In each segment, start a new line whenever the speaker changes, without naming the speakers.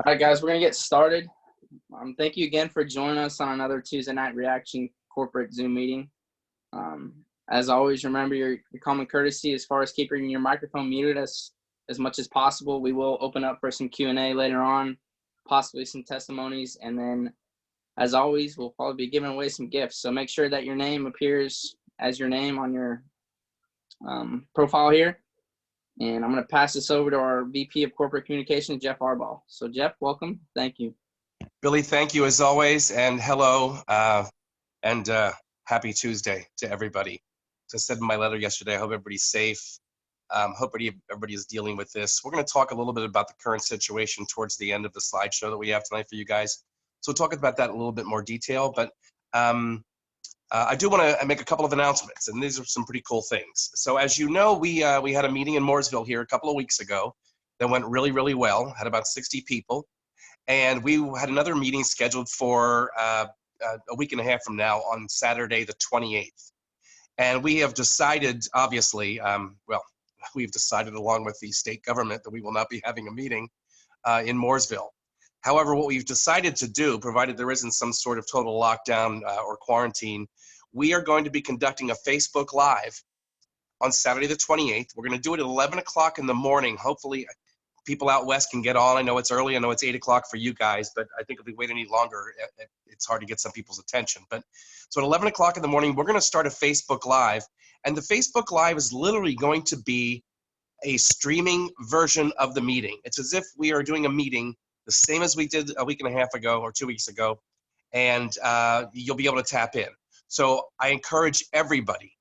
All right, guys, we're going to get started. Thank you again for joining us on another Tuesday Night Reaction corporate Zoom meeting. As always, remember your common courtesy as far as keeping your microphone muted as much as possible. We will open up for some Q&A later on, possibly some testimonies, and then, as always, we'll probably be giving away some gifts. So make sure that your name appears as your name on your profile here. And I'm going to pass this over to our VP of Corporate Communications, Jeff Arbaugh. So, Jeff, welcome. Thank you.
Billy, thank you as always, and hello, and happy Tuesday to everybody. As I said in my letter yesterday, I hope everybody's safe. Hope everybody is dealing with this. We're going to talk a little bit about the current situation towards the end of the slideshow that we have tonight for you guys. So we'll talk about that in a little bit more detail, but I do want to make a couple of announcements, and these are some pretty cool things. So as you know, we had a meeting in Mooresville here a couple of weeks ago that went really, really well, had about 60 people. And we had another meeting scheduled for a week and a half from now on Saturday, the 28th. And we have decided, obviously, we've decided along with the state government that we will not be having a meeting in Mooresville. However, what we've decided to do, provided there isn't some sort of total lockdown or quarantine, we are going to be conducting a Facebook Live on Saturday the 28th. We're going to do it at 11 o'clock in the morning. Hopefully, people out west can get on. I know it's early. I know it's 8 o'clock for you guys, but I think if we wait any longer, it's hard to get some people's attention. But so at 11 o'clock in the morning, we're going to start a Facebook Live. And the Facebook Live is literally going to be a streaming version of the meeting. It's as if we are doing a meeting the same as we did a week and a half ago or 2 weeks ago, and you'll be able to tap in. So I encourage everybody.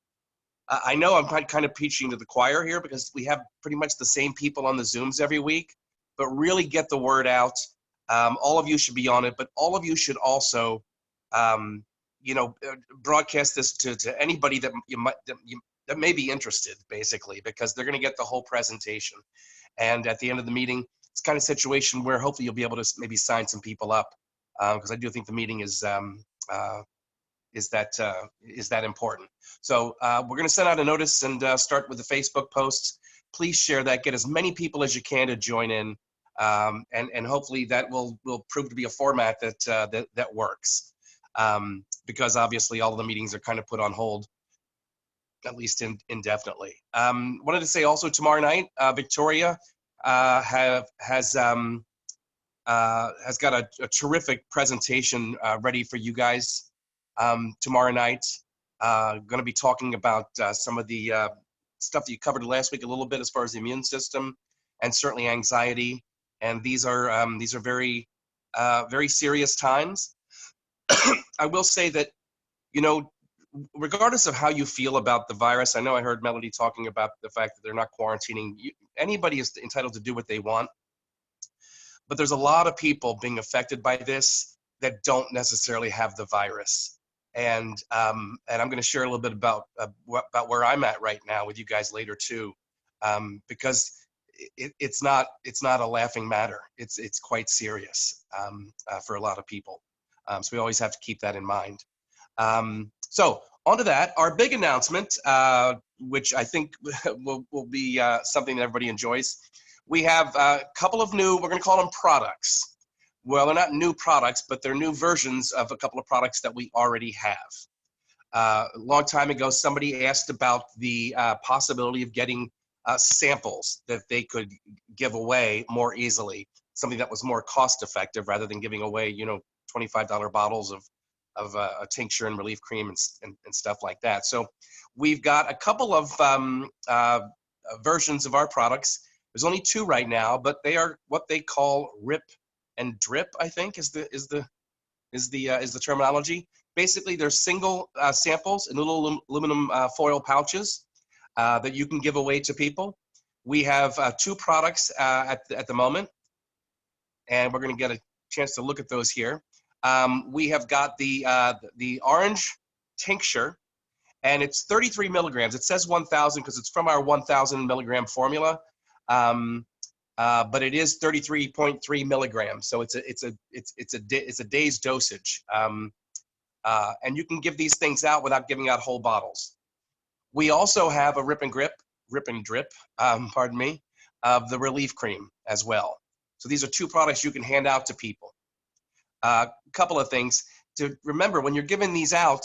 I know I'm kind of preaching to the choir here because we have pretty much the same people on the Zooms every week, but really get the word out. All of you should be on it, but all of you should also, broadcast this to anybody that that may be interested, basically, because they're going to get the whole presentation. And at the end of the meeting, it's kind of situation where hopefully you'll be able to maybe sign some people up, because I do think the meeting is that important. So we're going to send out a notice and start with the Facebook posts. Please share that. Get as many people as you can to join in, and hopefully that will prove to be a format that works, because obviously all of the meetings are kind of put on hold, at least indefinitely. Wanted to say also tomorrow night, Victoria has got a terrific presentation ready for you guys. Tomorrow night, going to be talking about some of the stuff that you covered last week a little bit as far as the immune system and certainly anxiety. And these are very, very serious times. I will say that, regardless of how you feel about the virus, I know I heard Melody talking about the fact that they're not quarantining. Anybody is entitled to do what they want. But there's a lot of people being affected by this that don't necessarily have the virus. And I'm going to share a little bit about where I'm at right now with you guys later too, because it's not a laughing matter. It's quite serious for a lot of people. So we always have to keep that in mind. So on to that, our big announcement, which I think will be something that everybody enjoys. We have a couple of new, we're going to call them products. Well, they're not new products, but they're new versions of a couple of products that we already have. A long time ago, somebody asked about the possibility of getting samples that they could give away more easily, something that was more cost effective rather than giving away, $25 bottles of a tincture and relief cream and stuff like that. So we've got a couple of versions of our products. There's only two right now, but they are what they call rip and drip, I think is the terminology. Basically, they're single samples in little aluminum foil pouches that you can give away to people. We have two products at the moment, and we're going to get a chance to look at those here. We have got the orange tincture, and it's 33 milligrams. It says 1,000 because it's from our 1,000 milligram formula. But it is 33.3 milligrams, so it's a day's dosage, and you can give these things out without giving out whole bottles. We also have a rip and drip, of the relief cream as well. So these are 2 products you can hand out to people. A couple of things to remember when you're giving these out.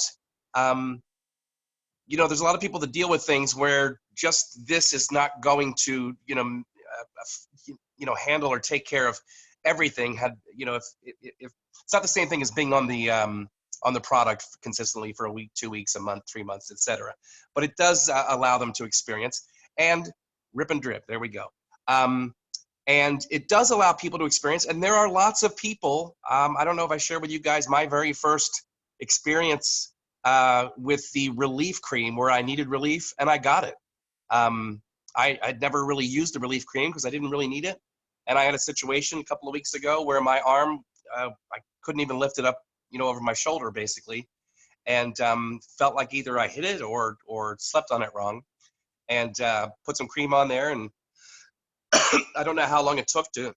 You know, there's a lot of people that deal with things where just this is not going to, handle or take care of everything. If it's not the same thing as being on the product consistently for a week, 2 weeks, a month, 3 months, etc. But it does allow them to experience and rip and drip. There we go. And it does allow people to experience. And there are lots of people. I don't know if I shared with you guys my very first experience with the relief cream where I needed relief and I got it. I'd never really used the relief cream because I didn't really need it. And I had a situation a couple of weeks ago where my arm, I couldn't even lift it up, over my shoulder basically. And felt like either I hit it or slept on it wrong, and put some cream on there. And I don't know how long it took to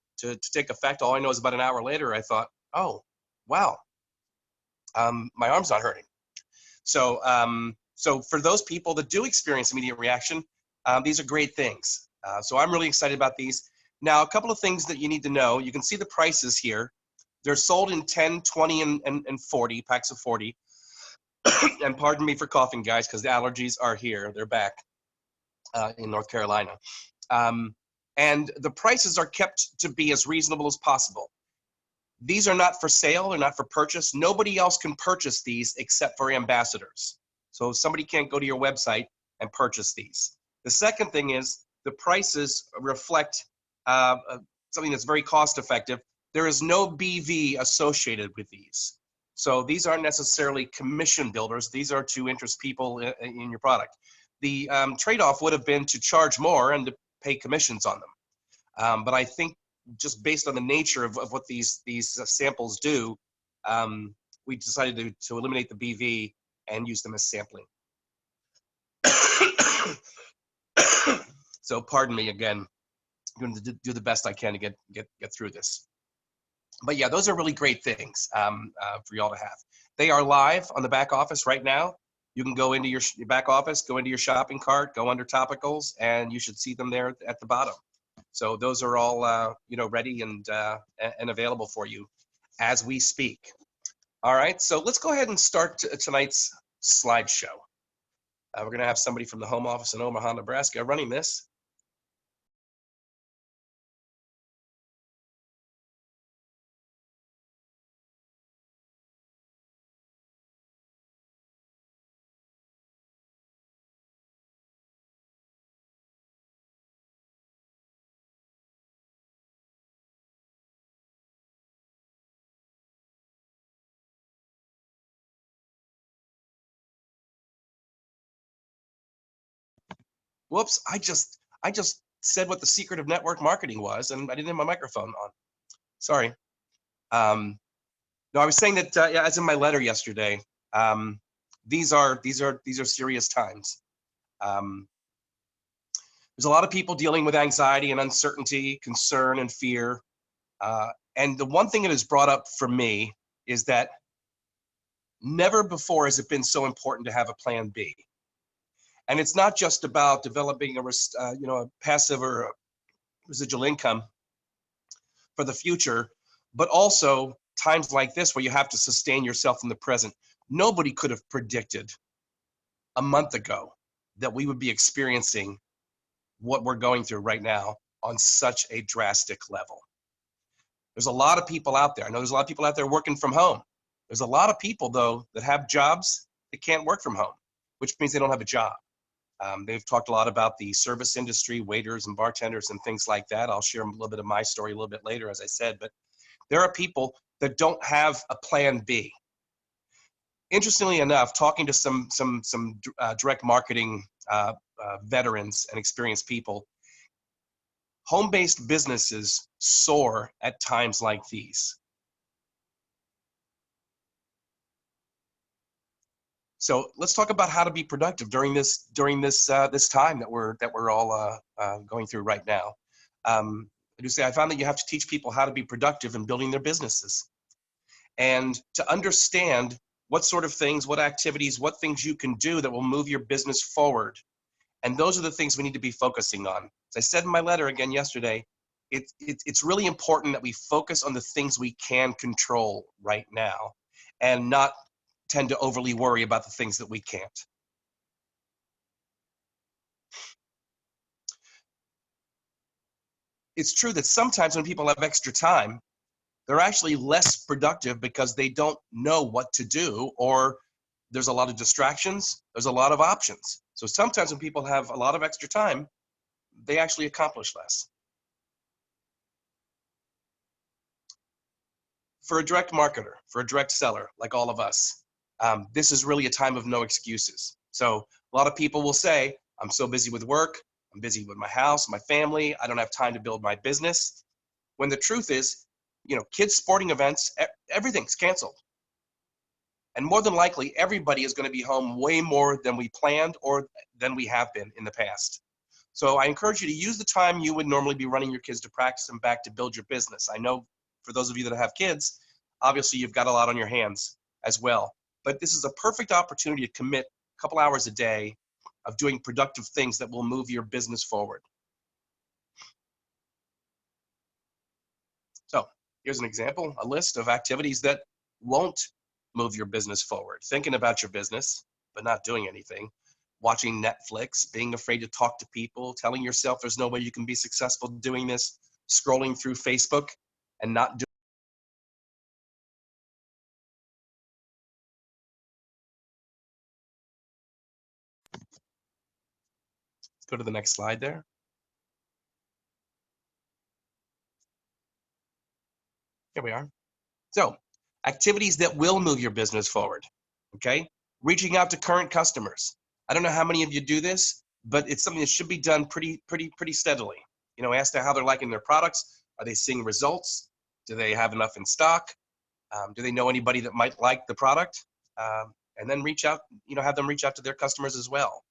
take effect. All I know is about an hour later, I thought, oh, wow, my arm's not hurting. So for those people that do experience immediate reaction, these are great things. So I'm really excited about these. Now, a couple of things that you need to know. You can see the prices here. They're sold in 10, 20, and 40, packs of 40. And pardon me for coughing, guys, because the allergies are here. They're back in North Carolina. And the prices are kept to be as reasonable as possible. These are not for sale. They're not for purchase. Nobody else can purchase these except for ambassadors. So somebody can't go to your website and purchase these. The second thing is the prices reflect something that's very cost effective. There is no BV associated with these. So these aren't necessarily commission builders. These are to interest people in your product. The trade-off would have been to charge more and to pay commissions on them. But I think just based on the nature of what these samples do, we decided to eliminate the BV and use them as sampling. So pardon me again. I'm going to do the best I can to get through this. But yeah, those are really great things for y'all to have. They are live on the back office right now. You can go into your back office, go into your shopping cart, go under topicals, and you should see them there at the bottom. So those are all ready and available for you as we speak. All right, so let's go ahead and start tonight's slideshow. We're going to have somebody from the home office in Omaha, Nebraska running this. Whoops, I just said what the secret of network marketing was, and I didn't have my microphone on. Sorry. No, I was saying that as in my letter yesterday, these are serious times. There's a lot of people dealing with anxiety and uncertainty, concern and fear. And the one thing that is brought up for me is that never before has it been so important to have a plan B. And it's not just about developing a passive or a residual income for the future, but also times like this where you have to sustain yourself in the present. Nobody could have predicted a month ago that we would be experiencing what we're going through right now on such a drastic level. There's a lot of people out there. I know there's a lot of people out there working from home. There's a lot of people, though, that have jobs that can't work from home, which means they don't have a job. They've talked a lot about the service industry, waiters and bartenders and things like that. I'll share a little bit of my story a little bit later, as I said, but there are people that don't have a plan B. Interestingly enough, talking to some direct marketing veterans and experienced people, home-based businesses soar at times like these. So let's talk about how to be productive during this time that we're all going through right now. I found that you have to teach people how to be productive in building their businesses, and to understand what sort of things, what activities, what things you can do that will move your business forward. And those are the things we need to be focusing on. As I said in my letter again yesterday, it's really important that we focus on the things we can control right now and not tend to overly worry about the things that we can't. It's true that sometimes when people have extra time, they're actually less productive because they don't know what to do, or there's a lot of distractions, there's a lot of options. So sometimes when people have a lot of extra time, they actually accomplish less. For a direct marketer, for a direct seller, like all of us, this is really a time of no excuses. So a lot of people will say, I'm so busy with work, I'm busy with my house, my family, I don't have time to build my business. When the truth is, kids' sporting events, everything's canceled. And more than likely, everybody is going to be home way more than we planned or than we have been in the past. So I encourage you to use the time you would normally be running your kids to practice and back to build your business. I know for those of you that have kids, obviously you've got a lot on your hands as well. But this is a perfect opportunity to commit a couple hours a day of doing productive things that will move your business forward. So here's an example, a list of activities that won't move your business forward. Thinking about your business, but not doing anything. Watching Netflix, being afraid to talk to people, telling yourself there's no way you can be successful doing this, scrolling through Facebook and not doing. Let's go to the next slide there. Here we are. So, activities that will move your business forward, okay? Reaching out to current customers. I don't know how many of you do this, but it's something that should be done pretty steadily. As to how they're liking their products. Are they seeing results? Do they have enough in stock? Do they know anybody that might like the product? And then reach out, have them reach out to their customers as well.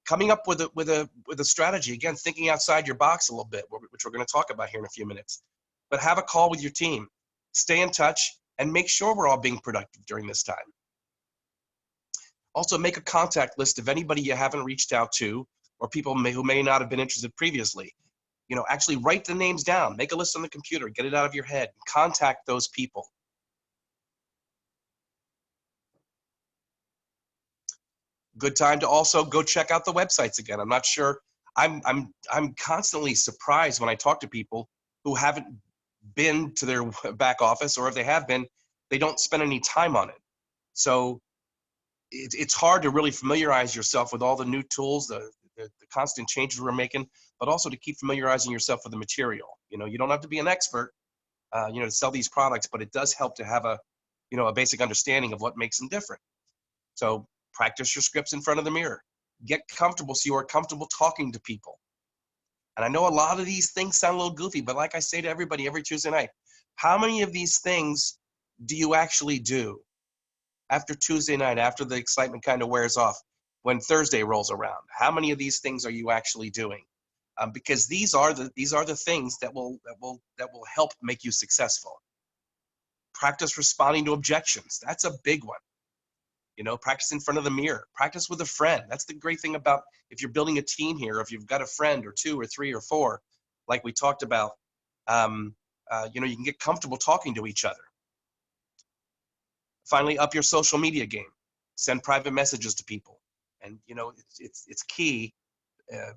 Coming up with a strategy, again, thinking outside your box a little bit, which we're going to talk about here in a few minutes. But have a call with your team. Stay in touch and make sure we're all being productive during this time. Also, make a contact list of anybody you haven't reached out to or people who may not have been interested previously. Actually write the names down. Make a list on the computer. Get it out of your head. Contact those people. Good time to also go check out the websites again. I'm not sure. I'm constantly surprised when I talk to people who haven't been to their back office, or if they have been, they don't spend any time on it. So it's hard to really familiarize yourself with all the new tools, the constant changes we're making, but also to keep familiarizing yourself with the material. You don't have to be an expert, to sell these products, but it does help to have a basic understanding of what makes them different. So practice your scripts in front of the mirror. Get comfortable so you are comfortable talking to people. And I know a lot of these things sound a little goofy, but like I say to everybody every Tuesday night, how many of these things do you actually do after Tuesday night, after the excitement kind of wears off, when Thursday rolls around? How many of these things are you actually doing? Because these are the things that will help make you successful. Practice responding to objections. That's a big one. Practice in front of the mirror. Practice with a friend. That's the great thing about if you're building a team here, if you've got a friend or two or three or four, like we talked about, you can get comfortable talking to each other. Finally, up your social media game. Send private messages to people. And, it's key.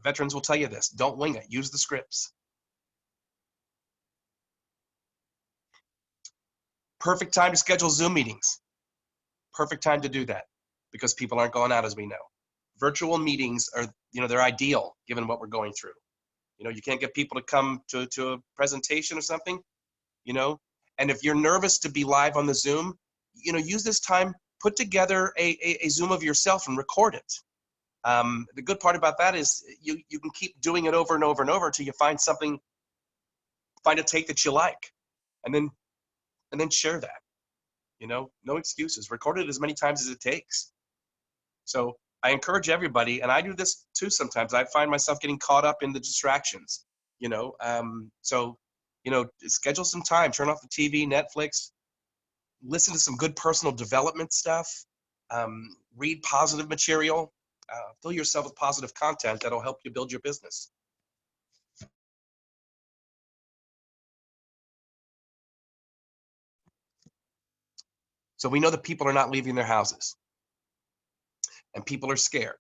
Veterans will tell you this. Don't wing it. Use the scripts. Perfect time to schedule Zoom meetings. Perfect time to do that because people aren't going out, as we know. Virtual meetings are, they're ideal given what we're going through. You can't get people to come to a presentation or something, and if you're nervous to be live on the Zoom, use this time, put together a Zoom of yourself and record it. The good part about that is you can keep doing it over and over and over until you find a take that you like, and then share that. No excuses. Record it as many times as it takes. So I encourage everybody, and I do this too sometimes. I find myself getting caught up in the distractions, so, schedule some time, turn off the TV, Netflix, listen to some good personal development stuff, read positive material, fill yourself with positive content that'll help you build your business. So we know that people are not leaving their houses and people are scared.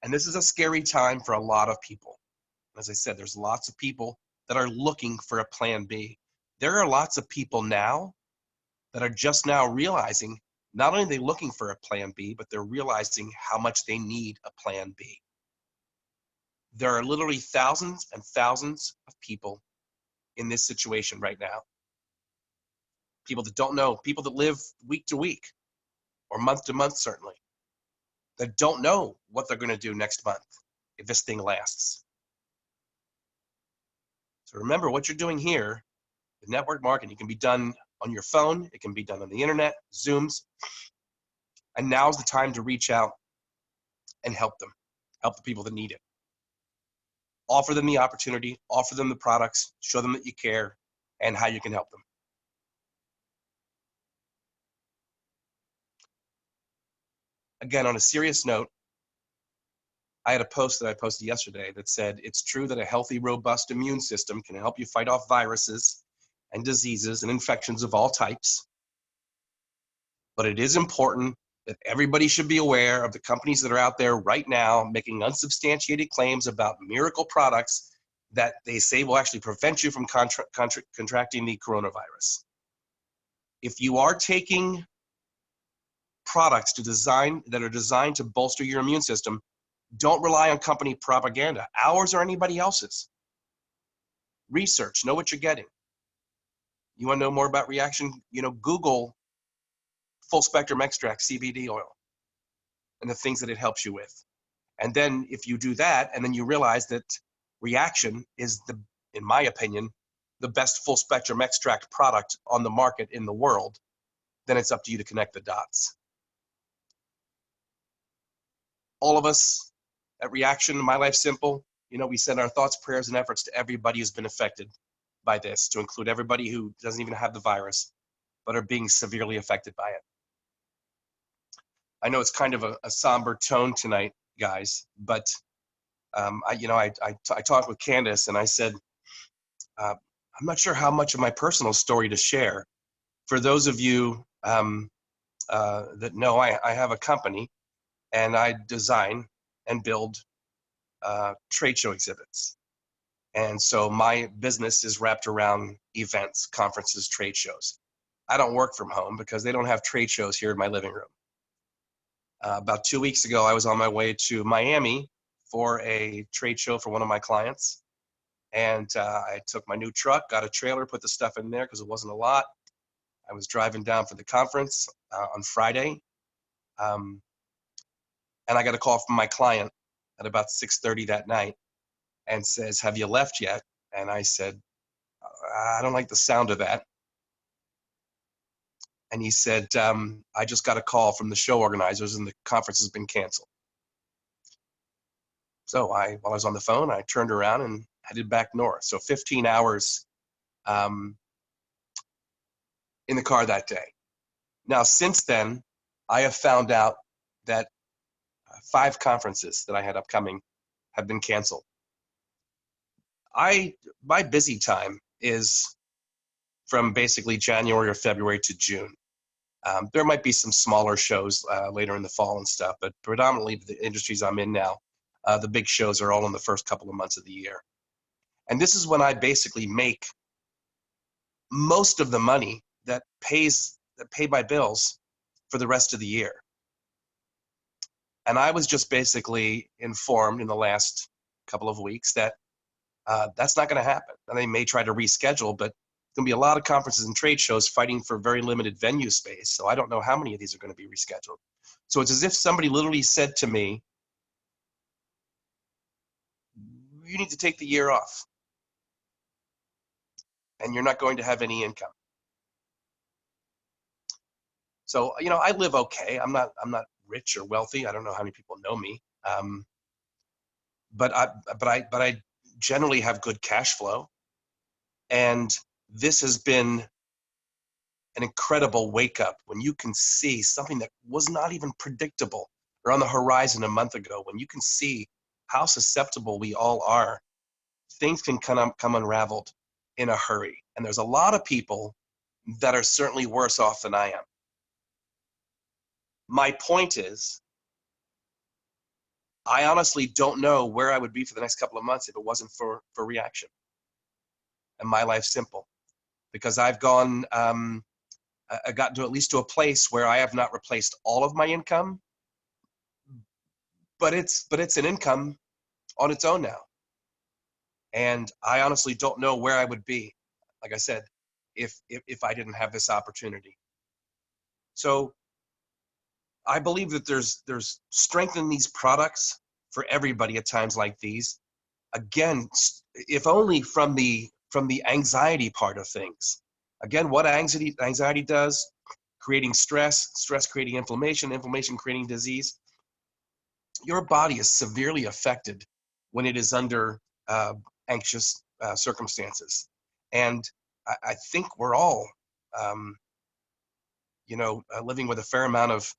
And this is a scary time for a lot of people. As I said, there's lots of people that are looking for a plan B. There are lots of people now that are just now realizing not only are they looking for a plan B, but they're realizing how much they need a plan B. There are literally thousands and thousands of people in this situation right now. People that don't know, people that live week to week or month to month, certainly, that don't know what they're going to do next month if this thing lasts. So remember, what you're doing here, the network marketing can be done on your phone. It can be done on the internet, Zooms. And now's the time to reach out and help them, help the people that need it. Offer them the opportunity, offer them the products, show them that you care and how you can help them. Again, on a serious note, I had a post that I posted yesterday that said, it's true that a healthy, robust immune system can help you fight off viruses and diseases and infections of all types. But it is important that everybody should be aware of the companies that are out there right now making unsubstantiated claims about miracle products that they say will actually prevent you from contracting the coronavirus. If you are taking products that are designed to bolster your immune system, don't rely on company propaganda, ours or anybody else's. Research, know what you're getting. You want to know more about reaction? Google full spectrum extract CBD oil and the things that it helps you with. And then if you do that, and then you realize that reaction is in my opinion, the best full spectrum extract product on the market in the world, then it's up to you to connect the dots. All of us at Reaction, My Life Simple, we send our thoughts, prayers, and efforts to everybody who's been affected by this, to include everybody who doesn't even have the virus, but are being severely affected by it. I know it's kind of a somber tone tonight, guys, but I talked with Candace and I said, I'm not sure how much of my personal story to share. For those of you that know, I have a company and I design and build trade show exhibits. And so my business is wrapped around events, conferences, trade shows. I don't work from home because they don't have trade shows here in my living room. About 2 weeks ago, I was on my way to Miami for a trade show for one of my clients. And I took my new truck, got a trailer, put the stuff in there because it wasn't a lot. I was driving down for the conference on Friday. And I got a call from my client at about 6:30 that night and says, have you left yet? And I said, I don't like the sound of that. And he said, I just got a call from the show organizers and the conference has been canceled. So while I was on the phone, I turned around and headed back north. So 15 hours in the car that day. Now, since then, I have found out that 5 conferences that I had upcoming have been canceled. My busy time is from basically January or February to June. There might be some smaller shows later in the fall and stuff, but predominantly the industries I'm in now, the big shows are all in the first couple of months of the year. And this is when I basically make most of the money that pay my bills for the rest of the year. And I was just basically informed in the last couple of weeks that that's not going to happen. And they may try to reschedule, but there's going to be a lot of conferences and trade shows fighting for very limited venue space. So I don't know how many of these are going to be rescheduled. So it's as if somebody literally said to me, you need to take the year off and you're not going to have any income. So, I live okay. I'm not rich or wealthy. I don't know how many people know me. But I generally have good cash flow. And this has been an incredible wake up when you can see something that was not even predictable or on the horizon a month ago, when you can see how susceptible we all are. Things can come unraveled in a hurry. And there's a lot of people that are certainly worse off than I am. My point is, I honestly don't know where I would be for the next couple of months if it wasn't for Reaction. And my life's simple, because I've gone, I got to at least to a place where I have not replaced all of my income, but it's an income on its own now. And I honestly don't know where I would be, like I said, if I didn't have this opportunity. So I believe that there's strength in these products for everybody at times like these. Again, if only from the anxiety part of things. Again, what anxiety does, creating stress creating inflammation, inflammation creating disease. Your body is severely affected when it is under anxious circumstances. And I think we're all, living with a fair amount of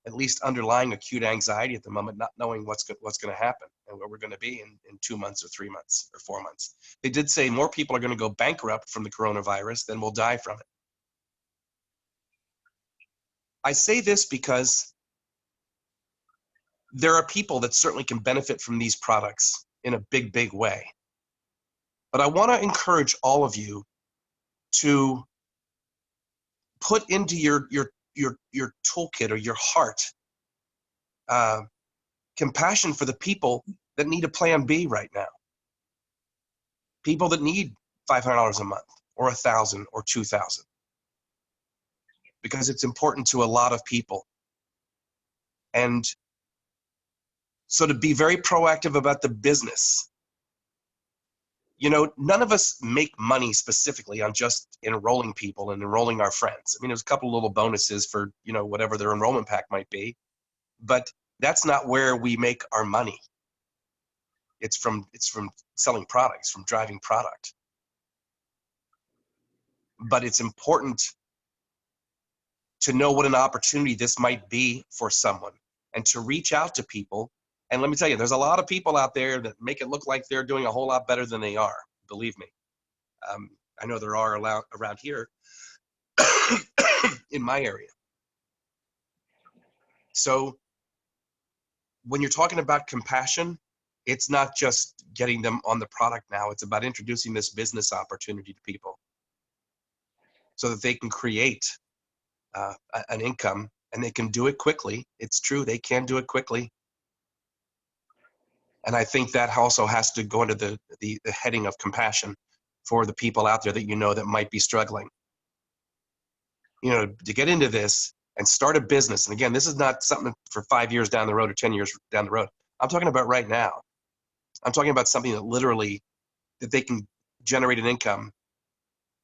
at least underlying acute anxiety at the moment, not knowing what's going to happen and where we're going to be in 2 months or 3 months or 4 months. They did say more people are going to go bankrupt from the coronavirus than will die from it. I say this because there are people that certainly can benefit from these products in a big, big way. But I want to encourage all of you to put into your toolkit or your heart compassion for the people that need a plan B right now. People that need $500 a month or $1,000 or $2,000, because it's important to a lot of people. And so to be very proactive about the business. None of us make money specifically on just enrolling people and enrolling our friends. I mean, there's a couple of little bonuses for, whatever their enrollment pack might be, but that's not where we make our money. It's from selling products, from driving product. But it's important to know what an opportunity this might be for someone and to reach out to people. And let me tell you, there's a lot of people out there that make it look like they're doing a whole lot better than they are. Believe me. I know there are around here in my area. So when you're talking about compassion, it's not just getting them on the product now. It's about introducing this business opportunity to people so that they can create an income, and they can do it quickly. It's true, they can do it quickly. And I think that also has to go into the heading of compassion for the people out there that that might be struggling. To get into this and start a business. And again, this is not something for 5 years down the road or 10 years down the road. I'm talking about right now. I'm talking about something that they can generate an income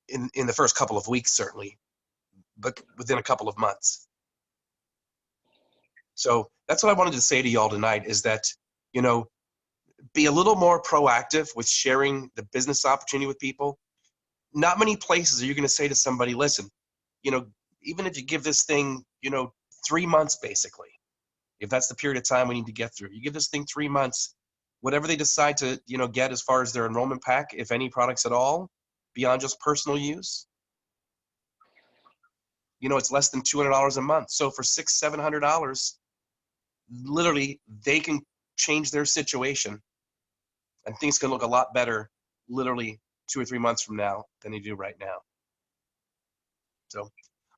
in the first couple of weeks, certainly, but within a couple of months. So that's what I wanted to say to y'all tonight, is that, be a little more proactive with sharing the business opportunity with people. Not many places are you going to say to somebody, listen, even if you give this thing, 3 months, basically, if that's the period of time we need to get through, you give this thing 3 months, whatever they decide to, get as far as their enrollment pack, if any products at all, beyond just personal use, it's less than $200 a month. So for $600-700, literally, they can change their situation and things can look a lot better, literally 2 or 3 months from now than they do right now. So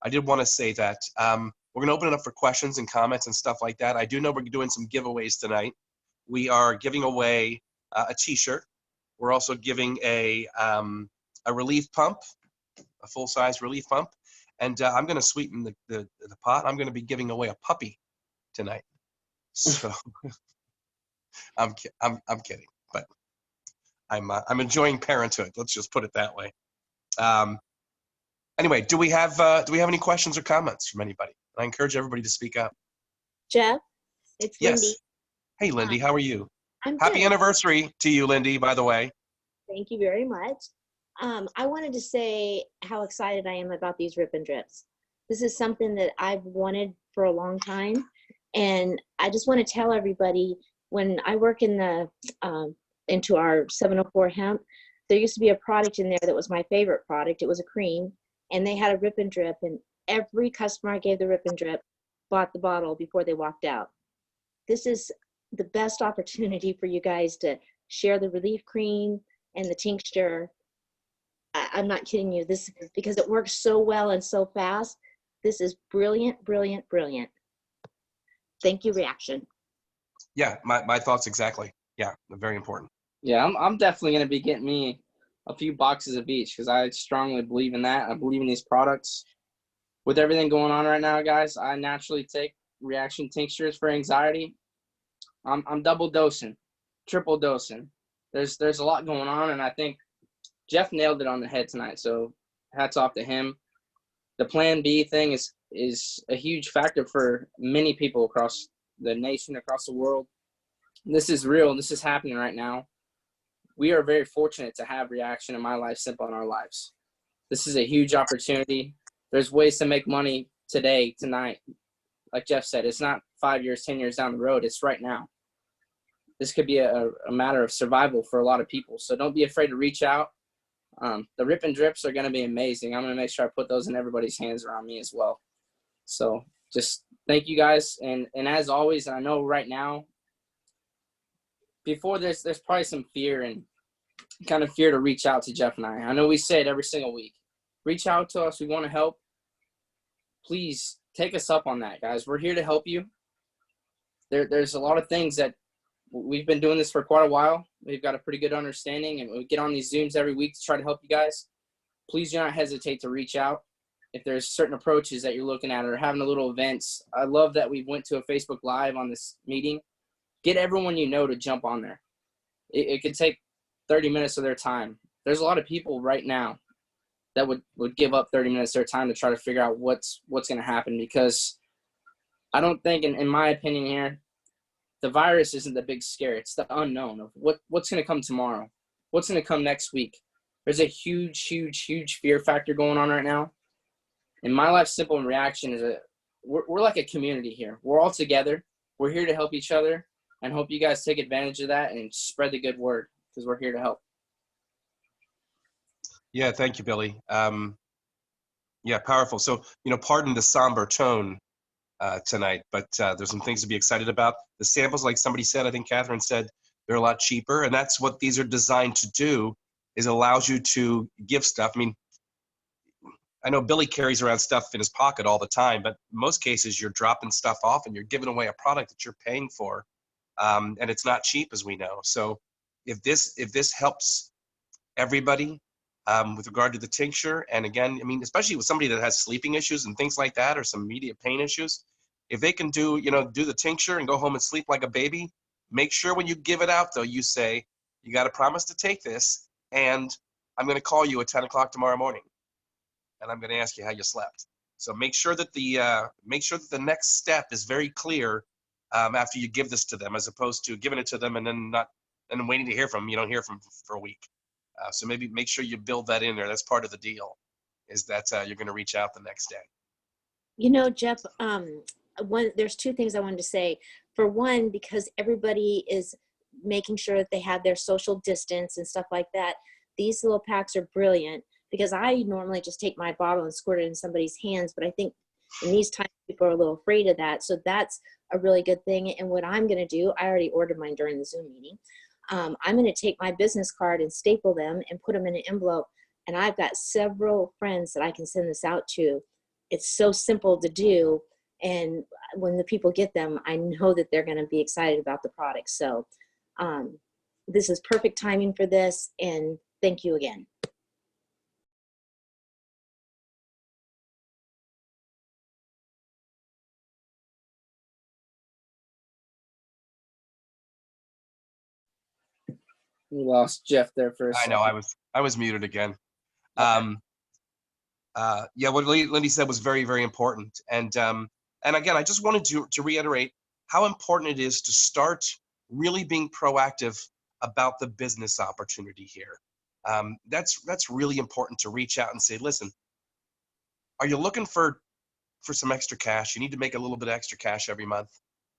I did want to say that. We're going to open it up for questions and comments and stuff like that. I do know we're doing some giveaways tonight. We are giving away a t-shirt. We're also giving a relief pump, a full-size relief pump. And I'm going to sweeten the pot. I'm going to be giving away a puppy tonight. So I'm kidding, but I'm enjoying parenthood. Let's just put it that way. Anyway, do we have any questions or comments from anybody? I encourage everybody to speak up.
Jeff, it's
Yes.
Lindy.
Hey, Lindy, how are you?
I'm
Happy
good.
anniversary to you, Lindy, by the way.
Thank you very much. I wanted to say how excited I am about these rip and drips. This is something that I've wanted for a long time. And I just want to tell everybody, when I work in into our 704 hemp, there used to be a product in there that was my favorite product. It was a cream, and they had a rip and drip, and every customer I gave the rip and drip bought the bottle before they walked out. This is the best opportunity for you guys to share the relief cream and the tincture. I'm not kidding you. This, because it works so well and so fast. This is brilliant, brilliant, brilliant. Thank you, Reaction.
Yeah, my thoughts exactly. Yeah, very important.
Yeah, I'm definitely going to be getting me a few boxes of each because I strongly believe in that. I believe in these products. With everything going on right now, guys, I naturally take Reaction tinctures for anxiety. I'm double dosing, triple dosing. There's a lot going on, and I think Jeff nailed it on the head tonight. So hats off to him. The Plan B thing is a huge factor for many people across the nation, across the world. This is real. This is happening right now. We are very fortunate to have Reaction in My Life Simple in our lives. This is a huge opportunity. There's ways to make money today, tonight. Like Jeff said, it's not 5 years, 10 years down the road. It's right now. This could be a matter of survival for a lot of people. So don't be afraid to reach out. The Rip and Drips are going to be amazing. I'm going to make sure I put those in everybody's hands around me as well. So just thank you guys. And as always, I know right now, before this, there's probably some fear and kind of fear to reach out to Jeff and I. I know we say it every single week. Reach out to us. We want to help. Please take us up on that, guys. We're here to help you. There's a lot of things that we've been doing this for quite a while. We've got a pretty good understanding, and we get on these Zooms every week to try to help you guys. Please do not hesitate to reach out if there's certain approaches that you're looking at or having a little events. I love that we went to a Facebook Live on this meeting. Get everyone you know to jump on there. It could take 30 minutes of their time. There's a lot of people right now that would give up 30 minutes of their time to try to figure out what's going to happen, because I don't think, in my opinion here, the virus isn't the big scare. It's the unknown of what's going to come tomorrow, what's going to come next week. There's a huge, huge, huge fear factor going on right now. And My Life Simple and Reaction is we're like a community here. We're all together. We're here to help each other, and hope you guys take advantage of that and spread the good word, because we're here to help.
Yeah, thank you, Billy. Yeah, powerful. So, pardon the somber tone tonight, but there's some things to be excited about. The samples, like somebody said, I think Catherine said, they're a lot cheaper, and that's what these are designed to do, is allows you to give stuff. I mean, I know Billy carries around stuff in his pocket all the time, but in most cases you're dropping stuff off and you're giving away a product that you're paying for, and it's not cheap, as we know. So if this helps everybody with regard to the tincture, and again, I mean, especially with somebody that has sleeping issues and things like that, or some immediate pain issues, if they can do the tincture and go home and sleep like a baby, make sure when you give it out, though, you say, you got to promise to take this, and I'm going to call you at 10 o'clock tomorrow morning, and I'm going to ask you how you slept. So make sure that the next step is very clear after you give this to them, as opposed to giving it to them and then waiting to hear from them. You don't hear from them for a week. So maybe make sure you build that in there. That's part of the deal, is that you're going to reach out the next day.
Jeff, there's two things I wanted to say. For one, because everybody is making sure that they have their social distance and stuff like that, these little packs are brilliant, because I normally just take my bottle and squirt it in somebody's hands, but I think in these times people are a little afraid of that. So that's a really good thing. And what I'm going to do, I already ordered mine during the Zoom meeting. I'm going to take my business card and staple them and put them in an envelope. And I've got several friends that I can send this out to. It's so simple to do. And when the people get them, I know that they're going to be excited about the product. So this is perfect timing for this. And thank you again.
We lost Jeff there for a second.
I know, I was muted again.
Okay.
Yeah, what Lindy said was very, very important. And again, I just wanted to reiterate how important it is to start really being proactive about the business opportunity here. That's really important, to reach out and say, listen, are you looking for some extra cash? You need to make a little bit of extra cash every month.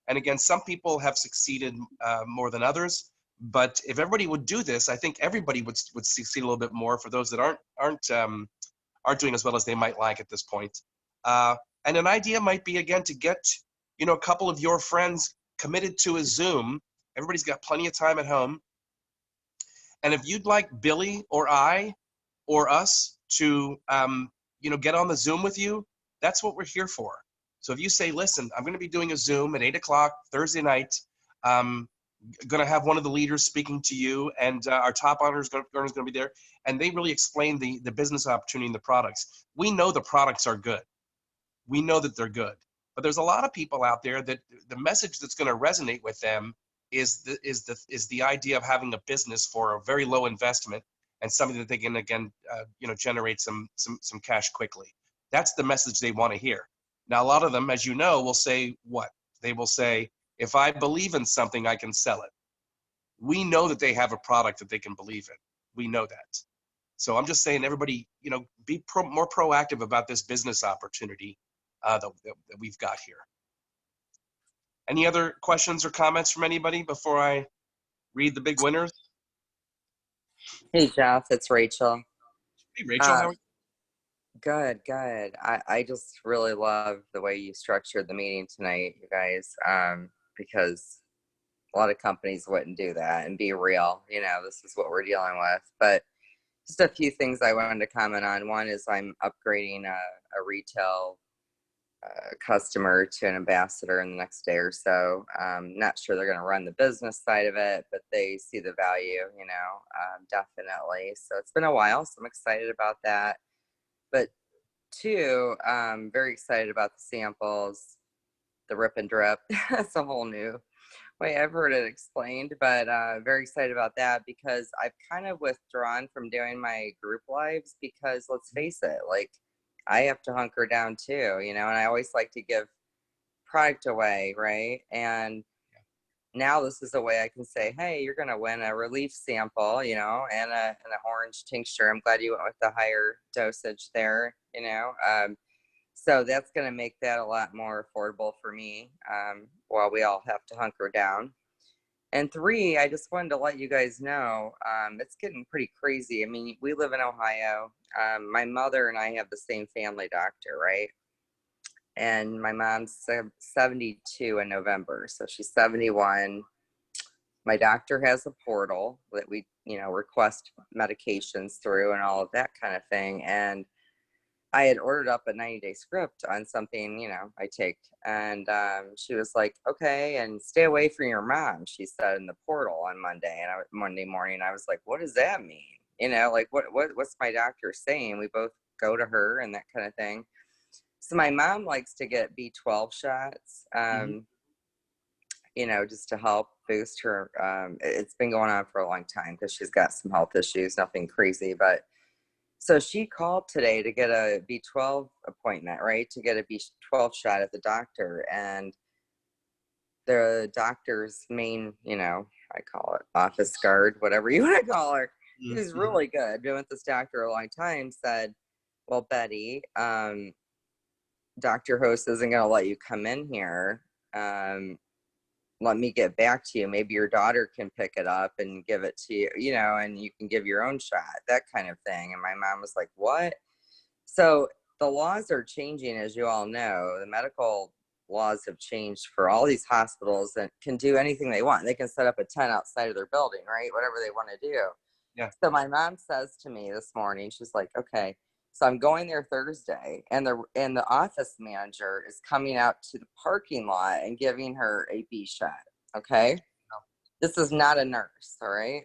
And again, some people have succeeded more than others. But if everybody would do this, I think everybody would succeed a little bit more, for those that aren't doing as well as they might like at this point. And an idea might be, again, to get, a couple of your friends committed to a Zoom. Everybody's got plenty of time at home. And if you'd like Billy or I or us to, get on the Zoom with you, that's what we're here for. So if you say, listen, I'm going to be doing a Zoom at 8 o'clock Thursday night, going to have one of the leaders speaking to you, and our top honors going to be there, and they really explain the business opportunity and the products. We know the products are good. We know that they're good. But there's a lot of people out there that the message that's going to resonate with them is the idea of having a business for a very low investment and something that they can, again, generate some cash quickly. That's the message they want to hear. Now, a lot of them, as you know, will say what? They will say, if I believe in something, I can sell it. We know that they have a product that they can believe in. We know that. So I'm just saying, everybody, be more proactive about this business opportunity that we've got here. Any other questions or comments from anybody before I read the big winners?
Hey, Jeff, it's Rachel.
Hey, Rachel, how are you?
Good, good. I just really love the way you structured the meeting tonight, you guys, because a lot of companies wouldn't do that and be real. This is what we're dealing with. But just a few things I wanted to comment on. One is I'm upgrading a retail customer to an ambassador in the next day or so. Not sure they're going to run the business side of it, but they see the value, definitely. So it's been a while, so I'm excited about that. But two, very excited about the samples, the rip and drip. That's a whole new way I've heard it explained, but very excited about that because I've kind of withdrawn from doing my group lives because let's face it, like I have to hunker down too, and I always like to give product away, right? And now this is a way I can say, hey, you're going to win a relief sample, and an orange tincture. I'm glad you went with the higher dosage there, so that's going to make that a lot more affordable for me while we all have to hunker down. And three, I just wanted to let you guys know, it's getting pretty crazy. I mean, we live in Ohio. My mother and I have the same family doctor, right? And my mom's 72 in November, so she's 71. My doctor has a portal that we, request medications through and all of that kind of thing. And I had ordered up a 90-day script on something, I take. And she was like, okay, and stay away from your mom, she said in the portal on Monday. And Monday morning, I was like, what does that mean? What's my doctor saying? We both go to her and that kind of thing. So my mom likes to get B12 shots, just to help boost her. It's been going on for a long time because she's got some health issues, nothing crazy. But so she called today to get a B12 appointment, right? To get a B12 shot at the doctor. And the doctor's main, I call it office guard, whatever you want to call her. He was really good. Been with this doctor a long time, said, well, Betty, Dr. Host isn't going to let you come in here. Let me get back to you. Maybe your daughter can pick it up and give it to you, and you can give your own shot, that kind of thing. And my mom was like, what? So the laws are changing, as you all know. The medical laws have changed for all these hospitals that can do anything they want. They can set up a tent outside of their building, right? Whatever they want to do.
Yeah.
So my mom says to me this morning, she's like, okay, so I'm going there Thursday, and the office manager is coming out to the parking lot and giving her a B shot. Okay, this is not a nurse, all right.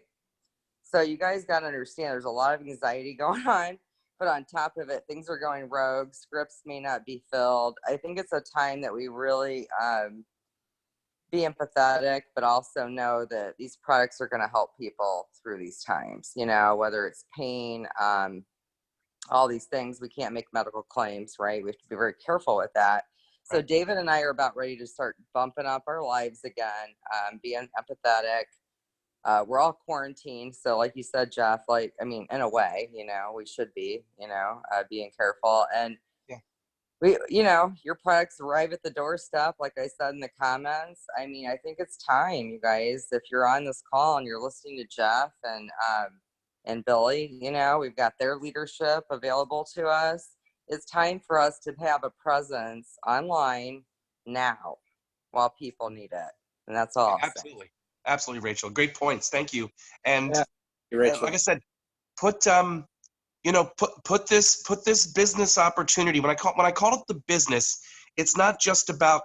So you guys got to understand, there's a lot of anxiety going on, but on top of it, things are going rogue. Scripts may not be filled. I think it's a time that we really be empathetic, but also know that these products are going to help people through these times. Whether it's pain. All these things, we can't make medical claims, right? We have to be very careful with that. So David and I are about ready to start bumping up our lives again, being empathetic. We're all quarantined. So like you said, Jeff, in a way, we should be, being careful. And we, your products arrive at the doorstep, like I said in the comments. I think it's time, you guys, if you're on this call and you're listening to Jeff and Billy, we've got their leadership available to us. it's time for us to have a presence online now while people need it. And that's all I'll say.
Absolutely. Absolutely, Rachel. Great points. Thank you. And
Yeah, Rachel.
like I said, put put this business opportunity. When I call it the business, it's not just about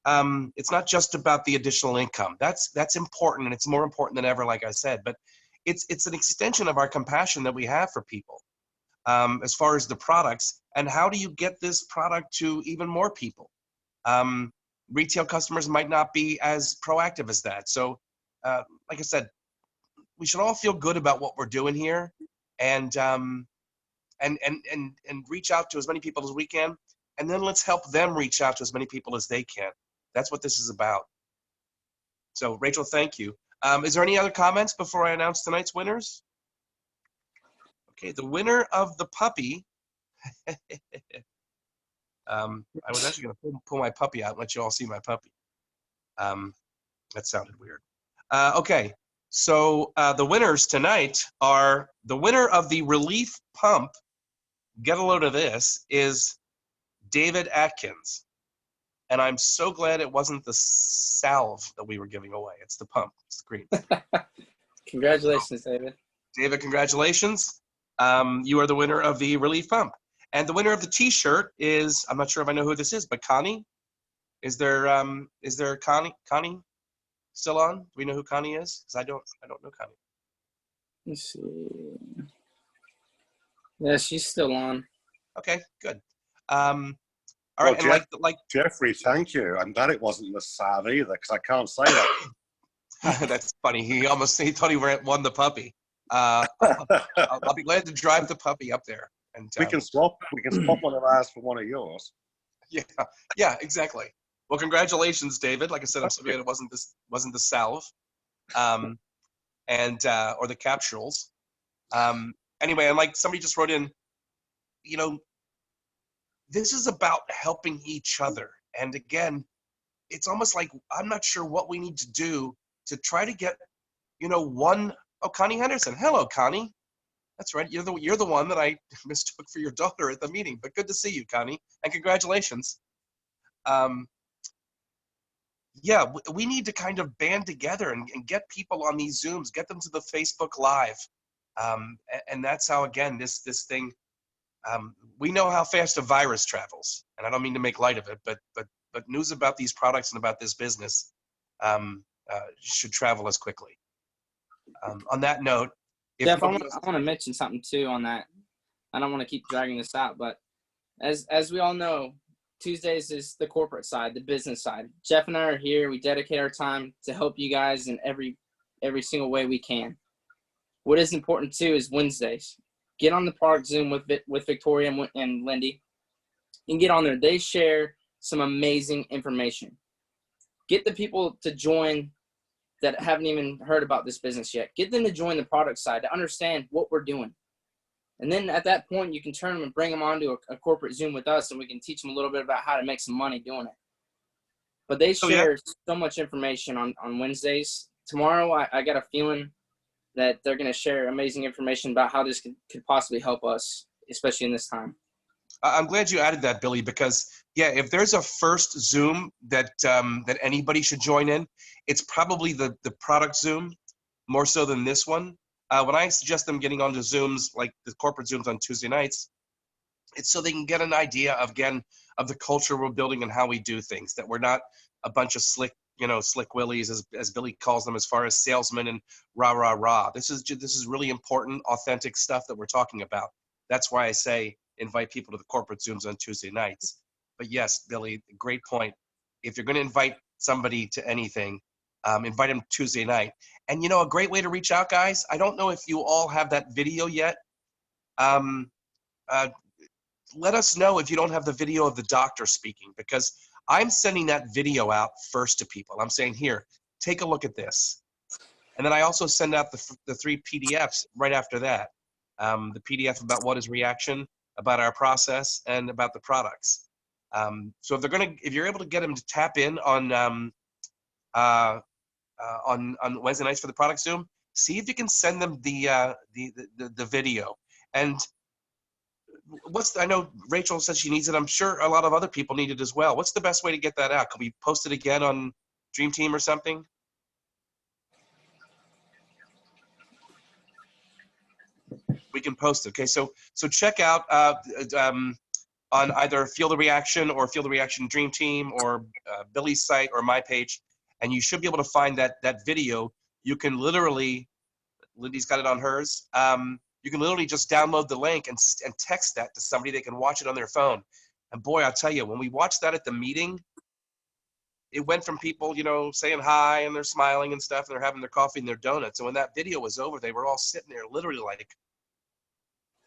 the additional income. That's important, and it's more important than ever, like I said. But it's an extension of our compassion that we have for people, as far as the products, and how do you get this product to even more people? Retail customers might not be as proactive as that. So, like I said, we should all feel good about what we're doing here, and reach out to as many people as we can, and then let's help them reach out to as many people as they can. That's what this is about. So, Rachel, thank you. Is there any other comments before I announce tonight's winners? Okay, the winner of the puppy. I was actually going to pull my puppy out and let you all see my puppy. That sounded weird. Okay, so the winners tonight are the winner of the relief pump. Get a load of this, is David Atkins. And I'm so glad it wasn't the salve that we were giving away. It's the pump. It's the cream.
Congratulations, David.
David, congratulations. You are the winner of the relief pump. And the winner of the T-shirt is, I'm not sure if I know who this is, but Connie. Is there Connie still on? Do we know who Connie is? Because I don't know Connie.
Let's see. Yeah, she's still on.
Okay, good. All right,
well,
and like
Jeffrey, thank you. I'm glad it wasn't the salve either, because I can't say that.
That's funny. He thought he won the puppy. I'll be glad to drive the puppy up there. And
we can swap one of ours for one of yours.
Yeah, exactly. Well, congratulations, David. Like I said, I'm so glad it wasn't the salve, or the capsules. Anyway, and like somebody just wrote in, this is about helping each other. And again, it's almost like I'm not sure what we need to do to try to get, Connie Henderson. Hello, Connie. That's right. You're the one that I mistook for your daughter at the meeting. But good to see you, Connie, and congratulations. We need to kind of band together and get people on these Zooms, get them to the Facebook Live, and that's how, again, this thing. We know how fast a virus travels, and I don't mean to make light of it, but news about these products and about this business should travel as quickly. On that note,
Jeff, I want to mention something too on that. I don't want to keep dragging this out, but as we all know, Tuesdays is the corporate side, the business side. Jeff and I are here. We dedicate our time to help you guys in every single way we can. What is important too is Wednesdays. Get on the product Zoom with Victoria and Lindy, and get on there. They share some amazing information. Get the people to join that haven't even heard about this business yet. Get them to join the product side to understand what we're doing. And then at that point, you can turn them and bring them onto a corporate Zoom with us, and we can teach them a little bit about how to make some money doing it. But they share so much information on Wednesdays. Tomorrow, I got a feeling that they're going to share amazing information about how this could possibly help us, especially in this time.
I'm glad you added that, Billy, because if there's a first Zoom that anybody should join in, it's probably the product Zoom, more so than this one. When I suggest them getting onto Zooms, like the corporate Zooms on Tuesday nights, it's so they can get an idea of the culture we're building and how we do things, that we're not a bunch of slick willies, as Billy calls them, as far as salesmen and rah. This is really important, authentic stuff that we're talking about. That's why I say invite people to the corporate Zooms on Tuesday nights. But yes, Billy, great point. If you're going to invite somebody to anything, invite them Tuesday night. And a great way to reach out, guys, I don't know if you all have that video yet. Let us know if you don't have the video of the doctor speaking, because I'm sending that video out first to people. I'm saying, here, take a look at this. And then I also send out the 3 PDFs right after that. The PDF about what is reaction, about our process, and about the products. So if you're able to get them to tap in on Wednesday nights for the product Zoom, see if you can send them the video. And I know Rachel said she needs it. I'm sure a lot of other people need it as well. What's the best way to get that out? Can we post it again on Dream Team or something? We can post it. Okay, so check out on either Feel the Reaction or Feel the Reaction Dream Team or Billy's site or my page, and you should be able to find that video. You can literally, Lindy's got it on hers. You can literally just download the link and text that to somebody. They can watch it on their phone. And boy, I'll tell you, when we watched that at the meeting, it went from people, saying hi and they're smiling and stuff, and they're having their coffee and their donuts. And when that video was over, they were all sitting there literally like,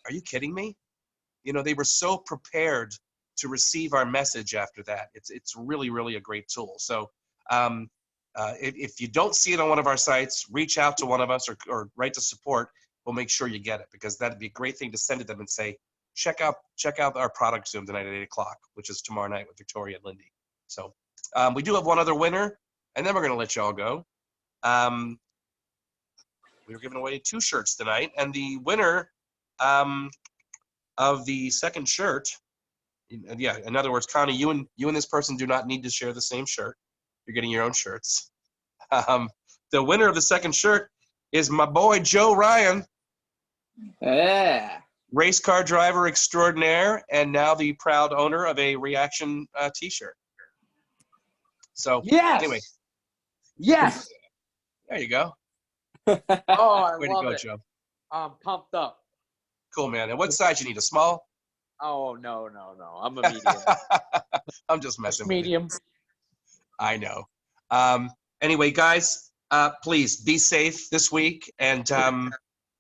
are you kidding me? They were so prepared to receive our message after that. It's really, really a great tool. So if you don't see it on one of our sites, reach out to one of us or write to support. We'll make sure you get it, because that'd be a great thing to send to them and say, check out our product Zoom tonight at 8 o'clock, which is tomorrow night with Victoria and Lindy. So we do have one other winner, and then we're going to let you all go. We were giving away 2 shirts tonight, and the winner of the second shirt, in other words, Connie, you and this person do not need to share the same shirt. You're getting your own shirts. The winner of the second shirt is my boy Joe Ryan.
Yeah.
Race car driver extraordinaire, and now the proud owner of a Reaction t-shirt. So
Yes.
Anyway,
Yes.
there you go.
Oh, I
Way to
love
go,
it.
Joe.
I'm pumped up.
Cool, man. And what size you need? A small?
Oh, no. I'm a medium.
I'm just messing with you.
Medium.
I know. Anyway, guys, please be safe this week, and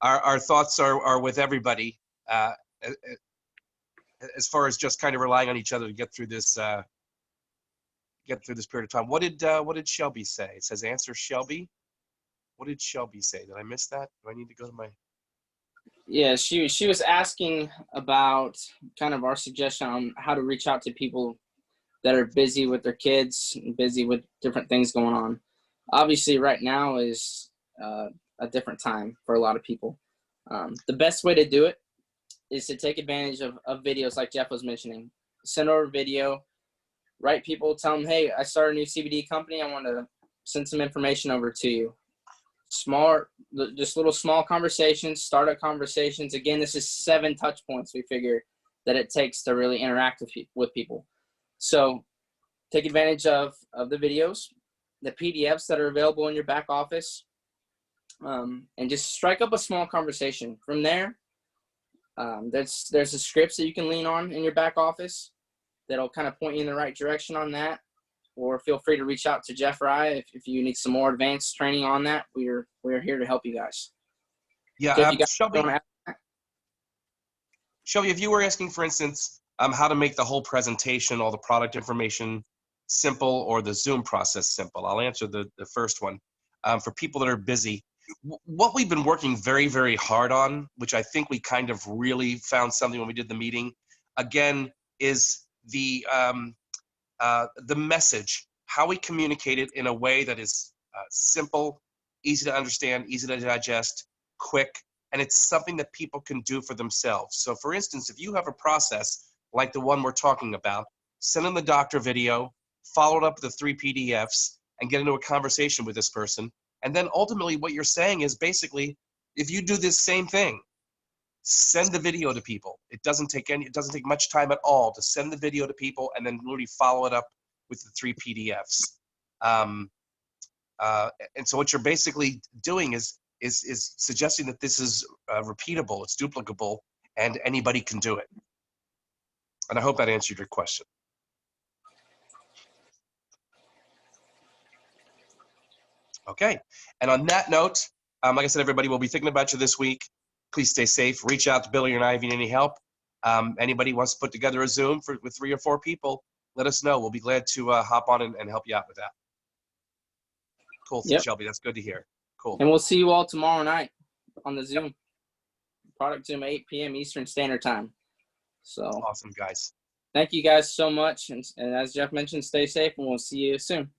our thoughts are with everybody as far as just kind of relying on each other to get through this period of time. What did Shelby say? It says answer Shelby. What did Shelby say? Did I miss that? Do I need to go to my?
Yeah, she was asking about kind of our suggestion on how to reach out to people that are busy with their kids, busy with different things going on. Obviously, right now is a different time for a lot of people. The best way to do it is to take advantage of videos like Jeff was mentioning. Send over a video, write people, tell them, hey, I started a new CBD company. I want to send some information over to you. Just little small conversations, startup conversations. Again, this is 7 touch points we figure that it takes to really interact with people. So take advantage of the videos, the PDFs that are available in your back office, and just strike up a small conversation. From there, there's the scripts that you can lean on in your back office that'll kind of point you in the right direction on that. Or feel free to reach out to Jeff or I if you need some more advanced training on that. We're here to help you guys.
Yeah,
Jeff, you guys
Shelby.
wanna ask?
Shelby, if you were asking, for instance, how to make the whole presentation, all the product information simple, or the Zoom process simple, I'll answer the first one. For people that are busy, what we've been working very, very hard on, which I think we kind of really found something when we did the meeting, again, is the message, how we communicate it in a way that is simple, easy to understand, easy to digest, quick, and it's something that people can do for themselves. So for instance, if you have a process like the one we're talking about, send in the doctor video, follow it up with the 3 PDFs, and get into a conversation with this person. And then ultimately what you're saying is basically, if you do this same thing, send the video to people. It doesn't take much time at all to send the video to people and then literally follow it up with the 3 PDFs. And so what you're basically doing is suggesting that this is repeatable, it's duplicable, and anybody can do it. And I hope that answered your question. Okay, and on that note, like I said, everybody will be thinking about you this week. Please stay safe. Reach out to Billy or I if you need any help. Anybody wants to put together a Zoom with 3 or 4 people, let us know. We'll be glad to hop on and help you out with that. Cool,
Yep.
Shelby. That's good to hear. Cool.
And we'll see you all tomorrow night on the Zoom. Product Zoom, 8 p.m. Eastern Standard Time. So
Awesome, guys.
thank you guys so much. And as Jeff mentioned, stay safe, and we'll see you soon.